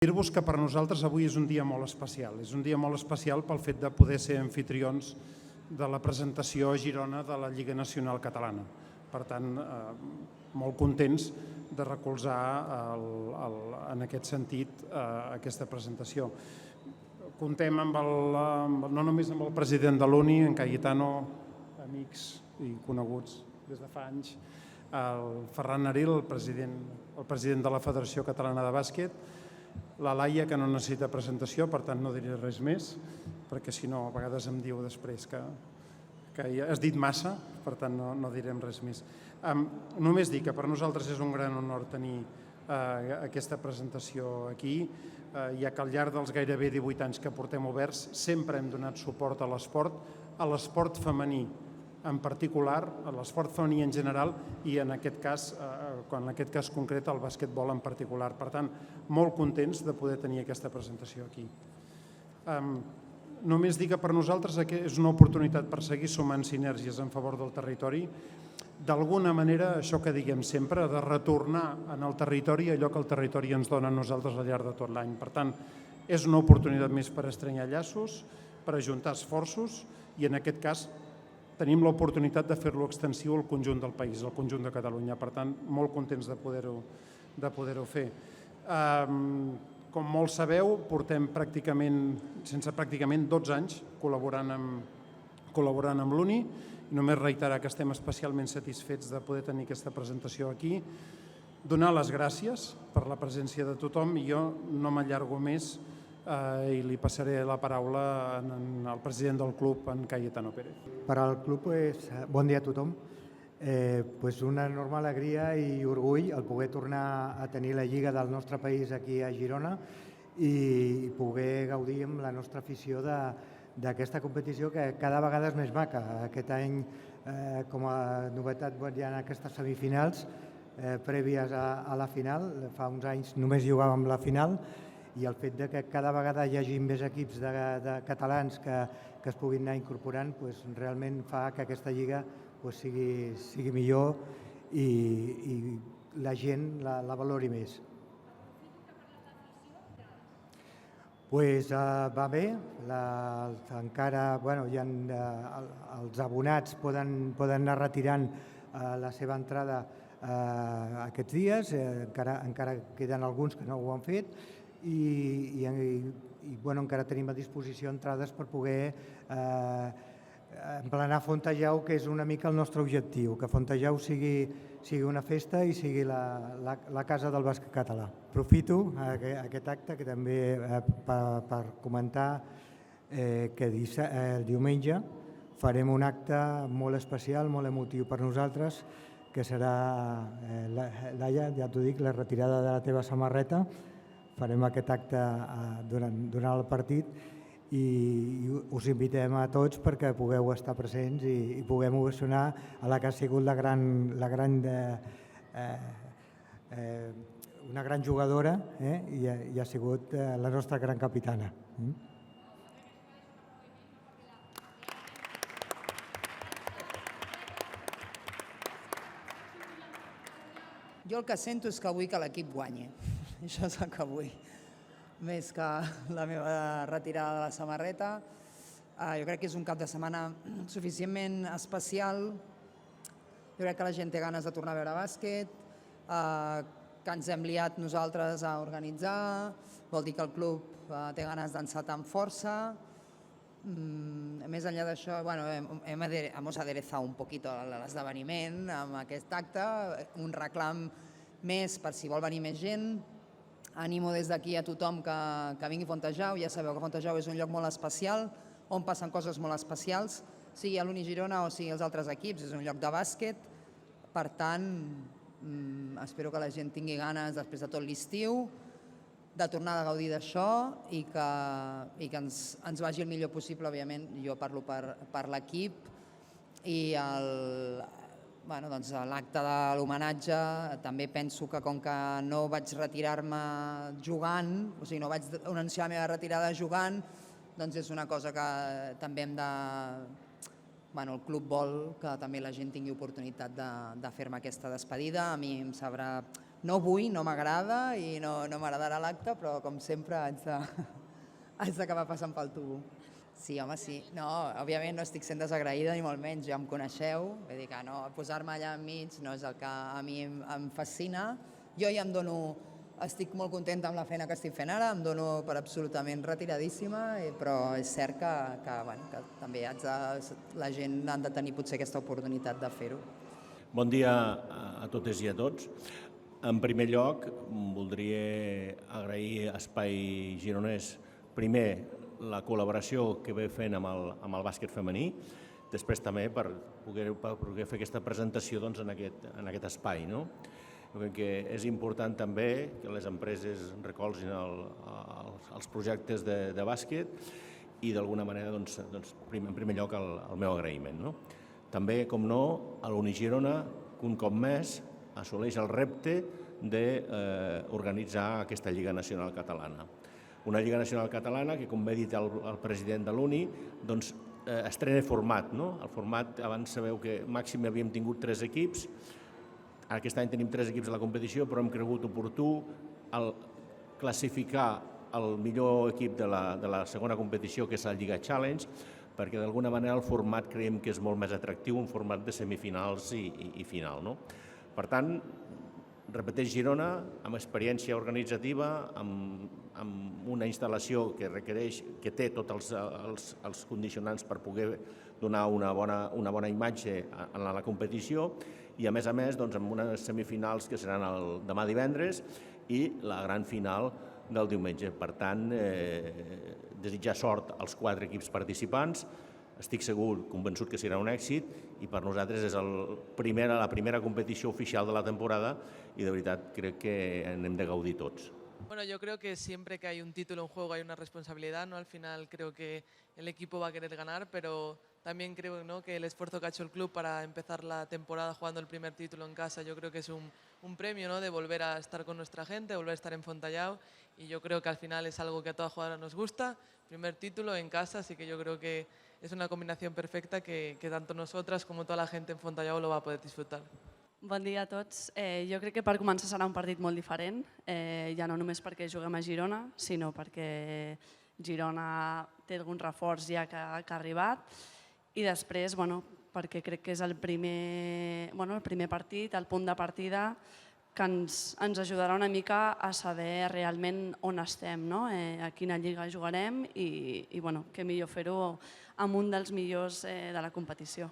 Dir-vos que per nosaltres avui és un dia molt especial. És un dia molt especial pel fet de poder ser anfitrions de la presentació a Girona de la Lliga Nacional Catalana. Per tant, molt contents de recolzar en aquest sentit aquesta presentació. Contem no només amb el president de l'UNI, en Cayetano, amics i coneguts des de fa anys, el Ferran Aril, el president de la Federació Catalana de Bàsquet, la Laia, que no necessita presentació, per tant no diré res més, perquè si no a vegades em diu després que ja has dit massa, per tant no direm res més. Només dir que per nosaltres és un gran honor tenir aquesta presentació aquí, ja que al llarg dels gairebé 18 anys que portem oberts sempre hem donat suport a l'esport femení en particular, a l'esport femení en general i en aquest cas concret el bàsquetbol en particular. Per tant, molt contents de poder tenir aquesta presentació aquí. Només dir que per nosaltres és una oportunitat per seguir sumant sinergies en favor del territori. D'alguna manera, això que diguem sempre, de retornar en el territori allò que el territori ens dona a nosaltres al llarg de tot l'any. Per tant, és una oportunitat més per estrenyar llaços, per ajuntar esforços i en aquest cas tenim l'oportunitat de fer-lo extensiu al conjunt del país, al conjunt de Catalunya. Per tant, molt contents de poder-ho fer. Com molts sabeu, portem sense pràcticament 12 anys col·laborant amb l'UNI. Només reiterar que estem especialment satisfets de poder tenir aquesta presentació aquí. Donar les gràcies per la presència de tothom i jo no m'allargo més i li passaré la paraula al president del club, en Cayetano Pérez. Per al club, bon dia a tothom. Una enorme alegria i orgull el poder tornar a tenir la Lliga del nostre país aquí a Girona i poder gaudir amb la nostra afició d'aquesta competició que cada vegada és més maca. Aquest any, com a novetat, hi ha aquestes semifinals prèvies a la final. Fa uns anys només jugàvem la final i el fet que cada vegada hi hagi més equips de catalans que es puguin anar incorporant realment fa que aquesta lliga sigui millor i la gent la valori més. Va bé, encara els abonats poden anar retirant la seva entrada aquests dies, encara queden alguns que no ho han fet i encara tenim a disposició entrades per poder emplenar Fontejau, que és una mica el nostre objectiu, que Fontejau sigui una festa i sigui la casa del bàsquet català. Aprofito aquest acte que també per comentar que el diumenge farem un acte molt especial, molt emotiu per nosaltres, que serà, Laia, ja t'ho dic, la retirada de la teva samarreta. Farem aquest acte durant el partit i us invitem a tots perquè pugueu estar presents i puguem ovacionar a la que ha sigut una gran jugadora i ha sigut la nostra gran capitana. Jo el que sento és que vull que l'equip guanyi. Això és el que vull. Més que la meva retirada de la samarreta. Jo crec que és un cap de setmana suficientment especial. Jo crec que la gent té ganes de tornar a veure bàsquet, que ens hem liat nosaltres a organitzar, vol dir que el club té ganes d'encetar amb força. Més enllà d'això, hemos aderezado un poquito l'esdeveniment amb aquest acte, un reclam més per si vol venir més gent. Animo des d'aquí a tothom que vingui a Fontejau. Ja sabeu que Fontejau és un lloc molt especial, on passen coses molt especials, sigui a l'Uni Girona o sigui als altres equips, és un lloc de bàsquet. Per tant, espero que la gent tingui ganes, després de tot l'estiu, de tornar a gaudir d'això i que ens vagi el millor possible, òbviament. Jo parlo per l'equip i l'acte de l'homenatge també penso que com que no vaig retirar-me jugant, o sigui, no vaig anunciar la meva retirada jugant, doncs és una cosa que també hem de... El club vol que també la gent tingui oportunitat de fer-me aquesta despedida. A mi em sabrà No vull, no m'agrada i no m'agradarà l'acte, però com sempre haig d'acabar passant pel tubo. Sí, home, sí. No, òbviament no estic sent desagraïda ni molt menys, ja em coneixeu, vull dir que no, posar-me allà enmig no és el que a mi em fascina. Jo ja estic molt contenta amb la feina que estic fent ara, em dono per absolutament retiradíssima, però és cert que també la gent ha de tenir potser aquesta oportunitat de fer-ho. Bon dia a totes i a tots. En primer lloc, voldria agrair a Espai Gironès, primer, la col·laboració que ve fent amb el bàsquet femení, després també per poder fer aquesta presentació en aquest espai. Jo crec que és important també que les empreses recolzin els projectes de bàsquet i d'alguna manera, en primer lloc, el meu agraïment. També, com no, a l'Unigirona, que un cop més assoleix el repte d'organitzar aquesta Lliga Nacional Catalana. Una Lliga Nacional Catalana que, com bé ha dit el president de l'UNI, estrena format. El format, abans sabeu que màxim havíem tingut 3 equips, aquest any tenim 3 equips a la competició, però hem cregut oportú classificar el millor equip de la segona competició, que és la Lliga Challenge, perquè d'alguna manera el format creiem que és molt més atractiu, un format de semifinals i final. Per tant, repeteix Girona, amb experiència organitzativa, amb una instal·lació que té tots els condicionants per poder donar una bona imatge en la competició i, a més, amb unes semifinals que seran demà divendres i la gran final del diumenge. Per tant, desitjar sort als 4 equips participants. Estic segur, convençut que serà un èxit i per nosaltres és la primera competició oficial de la temporada i de veritat crec que n'hem de gaudir tots. Bueno, yo creo que siempre que hay un título en juego hay una responsabilidad, ¿no? Al final creo que el equipo va a querer ganar, pero también creo, ¿no?, que el esfuerzo que ha hecho el club para empezar la temporada jugando el primer título en casa, yo creo que es un premio, ¿no?, de volver a estar con nuestra gente, volver a estar en Fontallao, y yo creo que al final es algo que a toda jugadora nos gusta, primer título en casa, así que yo creo que es una combinación perfecta que tanto nosotras como toda la gente en Fontallao lo va a poder disfrutar. Bon dia a tots. Jo crec que per començar serà un partit molt diferent, ja no només perquè juguem a Girona, sinó perquè Girona té algun reforç ja que ha arribat i després perquè crec que és el primer partit, el punt de partida que ens ajudarà una mica a saber realment on estem, a quina lliga jugarem i què millor fer-ho amb un dels millors de la competició.